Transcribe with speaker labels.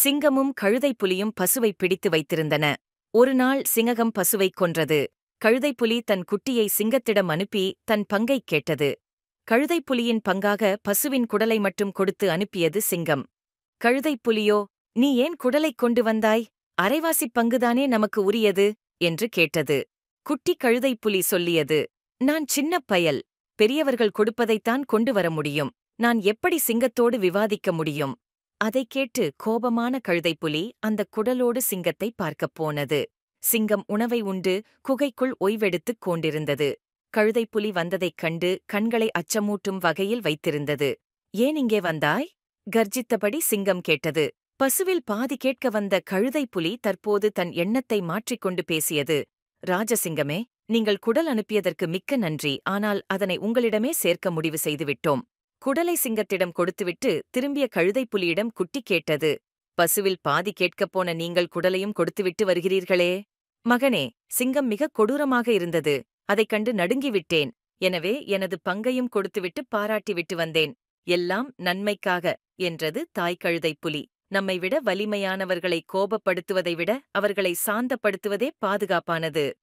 Speaker 1: சிங்கமும் கழுதைப்புலியும் பசுவை பிடித்து வைத்திருந்தன. ஒருநாள் சிங்கம் பசுவைக் கொன்றது. கழுதைப்புலி தன் குட்டியை சிங்கத்திடம் அனுப்பி தன் பங்கைக் கேட்டது. கழுதைப்புலியின் பங்காக பசுவின் குடலை மட்டும் கொடுத்து அனுப்பியது சிங்கம். கழுதைப்புலியோ, "நீ ஏன் குடலைக் கொண்டு வந்தாய்? அரைவாசிப் பங்குதானே நமக்கு உரியது" என்று கேட்டது. குட்டி கழுதைப்புலி சொல்லியது, "நான் சின்னப் பயல். பெரியவர்கள் கொடுப்பதைத்தான் கொண்டு வர முடியும். நான் எப்படி சிங்கத்தோடு விவாதிக்க முடியும்?" அதைக் கேட்டு கோபமான கழுதைப்புலி அந்தக் குடலோடு சிங்கத்தைப் பார்க்கப் போனது. சிங்கம் உணவை உண்டு குகைக்குள் ஓய்வெடுத்துக் கொண்டிருந்தது. கழுதைப்புலி வந்ததைக் கண்டு கண்களை அச்சமூட்டும் வகையில் வைத்திருந்தது. "ஏன் இங்கே வந்தாய்?" கர்ஜித்தபடி சிங்கம் கேட்டது. பசுவில் பாதி கேட்க வந்த கழுதைப்புலி தற்போது தன் எண்ணத்தை மாற்றிக்கொண்டு பேசியது. "ராஜசிங்கமே, நீங்கள் குடல் அனுப்பியதற்கு மிக்க நன்றி. ஆனால் அதனை உங்களிடமே சேர்க்க முடிவு செய்துவிட்டோம்." குடலை சிங்கத்திடம் கொடுத்துவிட்டு திரும்பிய கழுதைப்புலியிடம் குட்டி கேட்டது. "பசுவில் பாதி கேட்கப் போன நீங்கள் குடலையும் கொடுத்துவிட்டு வருகிறீர்களே?" "மகனே, சிங்கம் மிகக் கொடூரமாக இருந்தது. அதைக் கண்டு நடுங்கிவிட்டேன். எனவே எனது பங்கையும் கொடுத்துவிட்டு பாராட்டிவிட்டு வந்தேன். எல்லாம் நன்மைக்காக" என்றது தாய் கழுதைப்புலி. நம்மை விட வலிமையானவர்களை கோபப்படுத்துவதை விட அவர்களை சாந்தப்படுத்துவதே பாதுகாப்பானது.